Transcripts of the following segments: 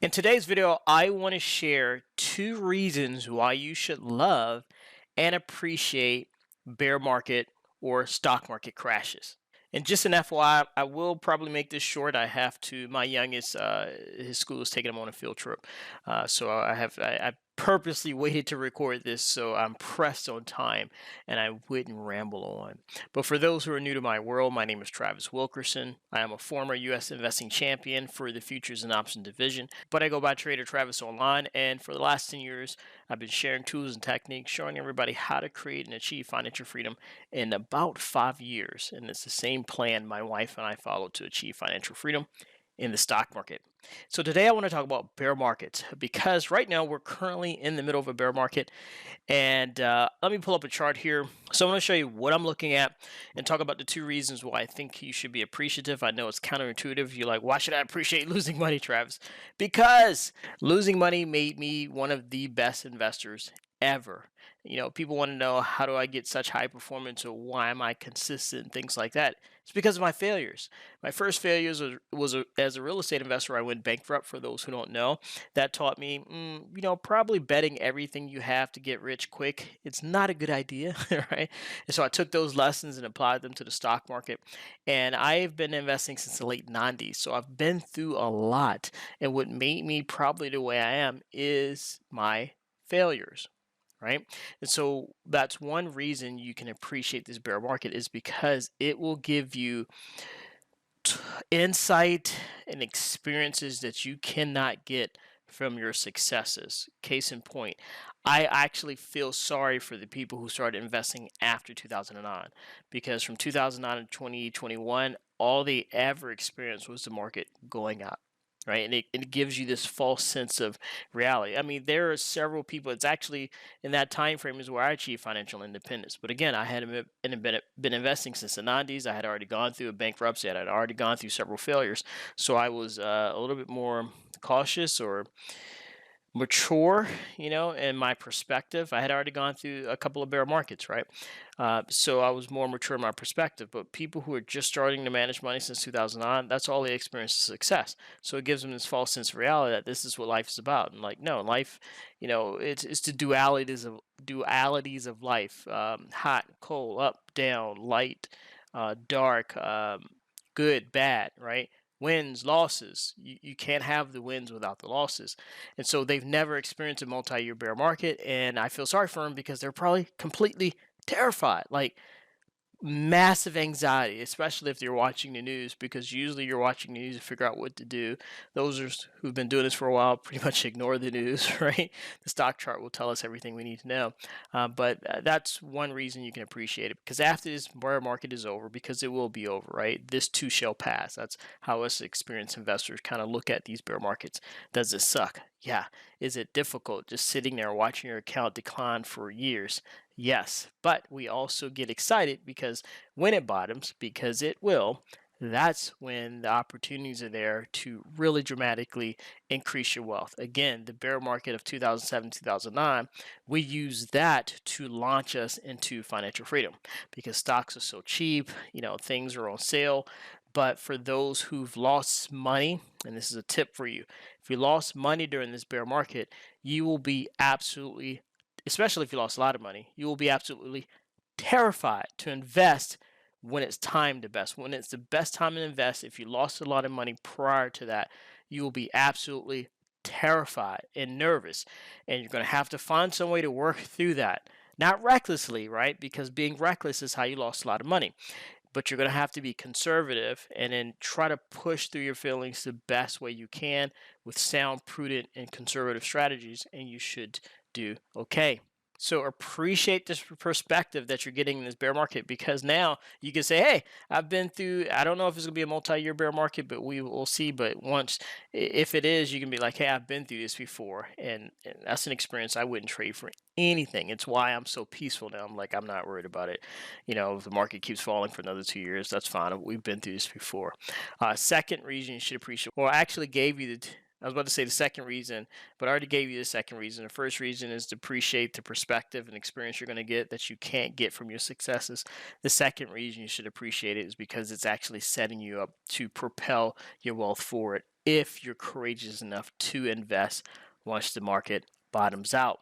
In today's video, I want to share two reasons why you should love and appreciate bear market or stock market crashes. And just an FYI, I will probably make this short. My youngest, his school is taking him on a field trip. So I purposely waited to record this so I'm pressed on time and I wouldn't ramble on. But for those who are new to my world, my name is Travis Wilkerson. I am a former U.S. investing champion for the futures and options division, but I go by Trader Travis online. And for the last 10 years, I've been sharing tools and techniques, showing everybody how to create and achieve financial freedom in about 5 years. And it's the same plan my wife and I follow to achieve financial freedom in the stock market. So today I want to talk about bear markets because right now we're currently in the middle of a bear market. And let me pull up a chart here. So I'm going to show you what I'm looking at and talk about the two reasons why I think you should be appreciative. I know it's counterintuitive. You're like, why should I appreciate losing money, Travis? Because losing money made me one of the best investors ever. People want to know, how do I get such high performance, or why am I consistent, things like that. It's because of my failures. My first failures as a real estate investor. I went bankrupt, for those who don't know. That taught me, probably betting everything you have to get rich quick, it's not a good idea, right? And so I took those lessons and applied them to the stock market. And I've been investing since the late 90s. So I've been through a lot. And what made me probably the way I am is my failures, right? And so that's one reason you can appreciate this bear market, is because it will give you insight and experiences that you cannot get from your successes. Case in point, I actually feel sorry for the people who started investing after 2009, because from 2009 to 2021, all they ever experienced was the market going up. Right, and it gives you this false sense of reality. I mean, there are several people. It's actually in that time frame is where I achieved financial independence. But again, I had been investing since the 90s. I had already gone through a bankruptcy. I had already gone through several failures. So I was a little bit more cautious or mature, in my perspective. I had already gone through a couple of bear markets, right? So I was more mature in my perspective. But people who are just starting to manage money since 2009, that's all they experience is success. So it gives them this false sense of reality that this is what life is about. And like, no, life, it's the dualities of life: hot, cold, up, down, light, dark, good, bad, right? Wins, losses. You can't have the wins without the losses. And so they've never experienced a multi-year bear market. And I feel sorry for them because they're probably completely terrified. Like, massive anxiety, especially if you're watching the news, because usually you're watching the news to figure out what to do. Who've been doing this for a while pretty much ignore the news, right? The stock chart will tell us everything we need to know. But that's one reason you can appreciate it, because after this bear market is over, because it will be over, right? This too shall pass. That's how us experienced investors kind of look at these bear markets. Does it suck? Yeah. Is it difficult just sitting there watching your account decline for years? Yes, but we also get excited because when it bottoms, because it will, that's when the opportunities are there to really dramatically increase your wealth. Again, the bear market of 2007, 2009, we use that to launch us into financial freedom, because stocks are so cheap, things are on sale. But for those who've lost money, and this is a tip for you, if you lost money during this bear market, you will be absolutely, especially if you lost a lot of money, you will be absolutely terrified to invest when it's time to invest. When it's the best time to invest, if you lost a lot of money prior to that, you will be absolutely terrified and nervous. And you're going to have to find some way to work through that. Not recklessly, right? Because being reckless is how you lost a lot of money. But you're going to have to be conservative and then try to push through your feelings the best way you can with sound, prudent, and conservative strategies, and you should do okay. So appreciate this perspective that you're getting in this bear market, because now you can say, hey, I've been through, I don't know if it's going to be a multi-year bear market, but we will see. But if it is, you can be like, hey, I've been through this before. And that's an experience I wouldn't trade for anything. It's why I'm so peaceful now. I'm like, I'm not worried about it. If the market keeps falling for another 2 years, that's fine. We've been through this before. Second reason you should appreciate, well, I actually gave you I was about to say the second reason, but I already gave you the second reason. The first reason is to appreciate the perspective and experience you're going to get that you can't get from your successes. The second reason you should appreciate it is because it's actually setting you up to propel your wealth forward if you're courageous enough to invest once the market bottoms out.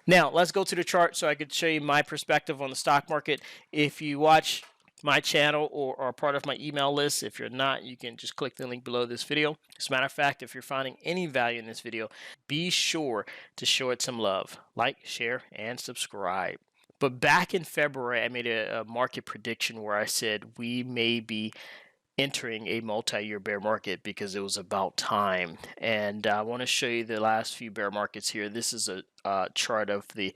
Now, let's go to the chart so I could show you my perspective on the stock market. If you watch my channel or are part of my email list, if you're not, you can just click the link below this video. As a matter of fact, if you're finding any value in this video, be sure to show it some love. Like, share, and subscribe. But back in February, I made a market prediction where I said we may be entering a multi-year bear market because it was about time. And I want to show you the last few bear markets here. This is a chart of the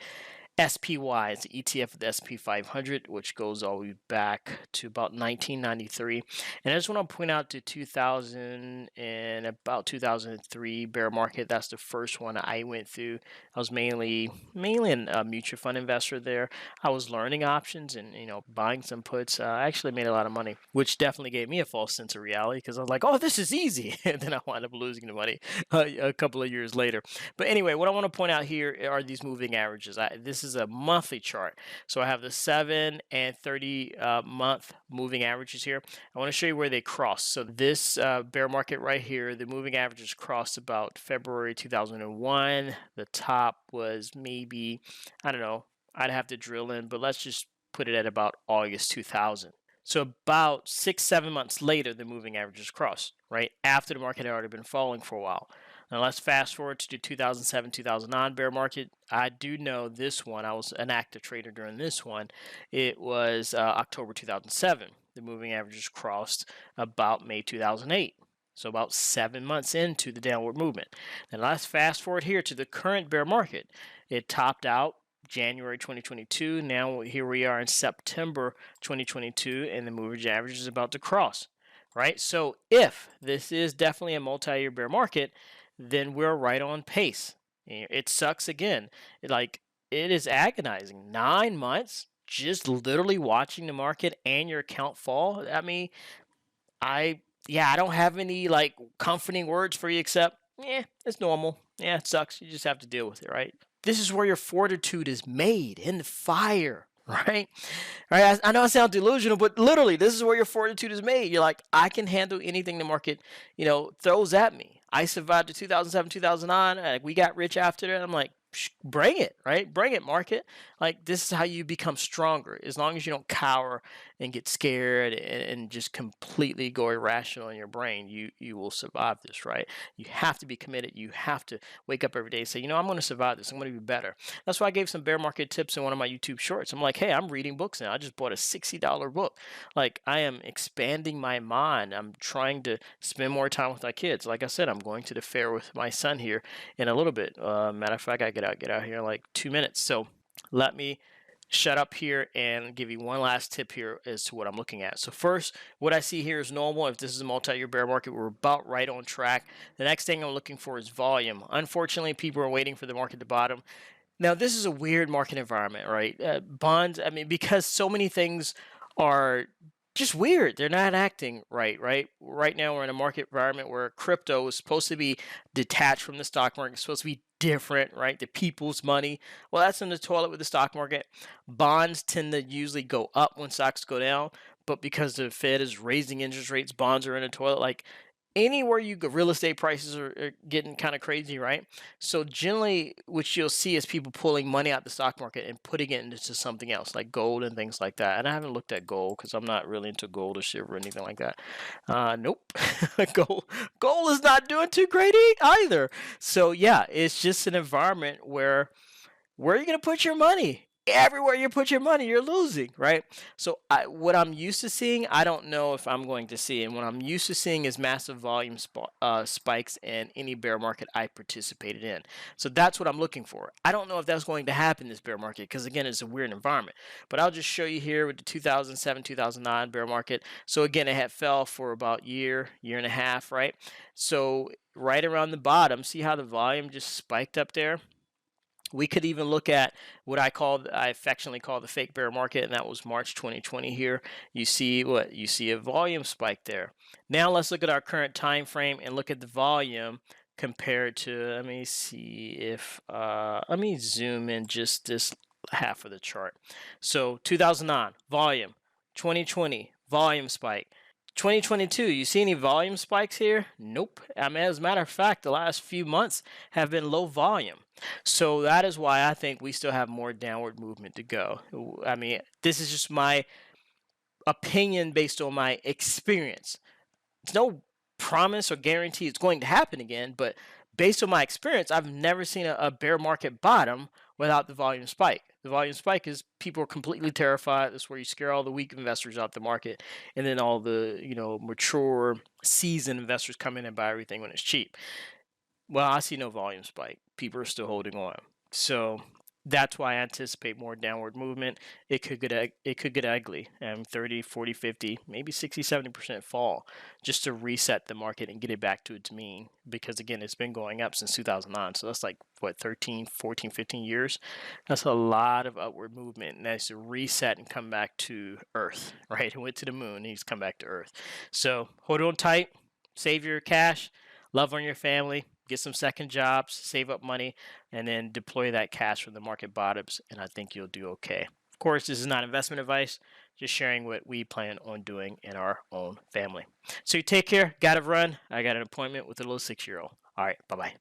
SPY. It's the ETF of the S&P 500, which goes all the way back to about 1993. And I just want to point out to 2000 and about 2003 bear market. That's the first one I went through. I was mainly a mutual fund investor there. I was learning options and buying some puts. I actually made a lot of money, which definitely gave me a false sense of reality because I was like, oh, this is easy. And then I wound up losing the money a couple of years later. But anyway, what I want to point out here are these moving averages. This is a monthly chart. So I have the 7 and 30 month moving averages here. I want to show you where they cross. So this bear market right here, the moving averages crossed about February 2001. The top was maybe, I don't know, I'd have to drill in, but let's just put it at about August 2000. So about 6-7 months later, the moving averages crossed, right? After the market had already been falling for a while. Now let's fast forward to the 2007-2009 bear market. I do know this one. I was an active trader during this one. It was October 2007. The moving averages crossed about May 2008. So about 7 months into the downward movement. Now let's fast forward here to the current bear market. It topped out January 2022. Now here we are in September 2022, and the moving average is about to cross, right? So if this is definitely a multi-year bear market, then we're right on pace. It sucks again. It is agonizing. 9 months just literally watching the market and your account fall. I mean, I don't have any comforting words for you except, it's normal. Yeah, it sucks. You just have to deal with it, right? This is where your fortitude is made in the fire, right? Right. I know I sound delusional, but literally, this is where your fortitude is made. You're like, I can handle anything the market, throws at me. I survived to 2007, 2009. We got rich after that. I'm like, bring it, right? Bring it, market. Like, this is how you become stronger. As long as you don't cower and get scared and just completely go irrational in your brain, you will survive this, right? You have to be committed. You have to wake up every day and say, I'm going to survive this. I'm going to be better. That's why I gave some bear market tips in one of my YouTube shorts. I'm like, hey, I'm reading books now. I just bought a $60 book. Like, I am expanding my mind. I'm trying to spend more time with my kids. Like I said, I'm going to the fair with my son here in a little bit. Matter of fact, I get out here in like 2 minutes. So let me shut up here and give you one last tip here as to what I'm looking at. So first, what I see here is normal. If this is a multi-year bear market, we're about right on track. The next thing I'm looking for is volume. Unfortunately, people are waiting for the market to bottom. Now, this is a weird market environment, right? Bonds, because so many things are just weird. They're not acting right? Right now, we're in a market environment where crypto is supposed to be detached from the stock market. It's supposed to be different, right? The people's money. Well, that's in the toilet with the stock market. Bonds tend to usually go up when stocks go down, but because the Fed is raising interest rates, bonds are in the toilet. Like, anywhere you go, real estate prices are getting kind of crazy, right? So generally, what you'll see is people pulling money out the stock market and putting it into something else, like gold and things like that. And I haven't looked at gold because I'm not really into gold or silver or anything like that. Nope, gold is not doing too great either. So yeah, it's just an environment where are you going to put your money? Everywhere you put your money, you're losing, right? So what I'm used to seeing, I don't know if I'm going to see. And what I'm used to seeing is massive volume spikes in any bear market I participated in. So that's what I'm looking for. I don't know if that's going to happen this bear market because, again, it's a weird environment. But I'll just show you here with the 2007, 2009 bear market. So, again, it had fell for about year and a half, right? So right around the bottom, see how the volume just spiked up there? We could even look at what I affectionately call the fake bear market, and that was March 2020 here. You see a volume spike there. Now let's look at our current time frame and look at the volume compared to, let me see if, let me zoom in just this half of the chart. So 2009, volume. 2020, volume spike. 2022, you see any volume spikes here? Nope. I mean, as a matter of fact, the last few months have been low volume. So that is why I think we still have more downward movement to go. I mean, this is just my opinion based on my experience. It's no promise or guarantee it's going to happen again, but based on my experience, I've never seen a bear market bottom without the volume spike. The volume spike is people are completely terrified. That's where you scare all the weak investors out the market, and then all the mature, seasoned investors come in and buy everything when it's cheap. Well, I see no volume spike. People are still holding on. So that's why I anticipate more downward movement. It could get ugly, and 30, 40, 50, maybe 60, 70% fall just to reset the market and get it back to its mean, because again, it's been going up since 2009. So that's like what, 13, 14, 15 years. That's a lot of upward movement, and that's to reset and come back to earth, right? It went to the moon, he's come back to earth. So hold on tight, save your cash, love on your family, get some second jobs, save up money, and then deploy that cash when the market bottoms, and I think you'll do okay. Of course, this is not investment advice, just sharing what we plan on doing in our own family. So you take care, gotta run. I got an appointment with a little 6-year-old. All right, bye-bye.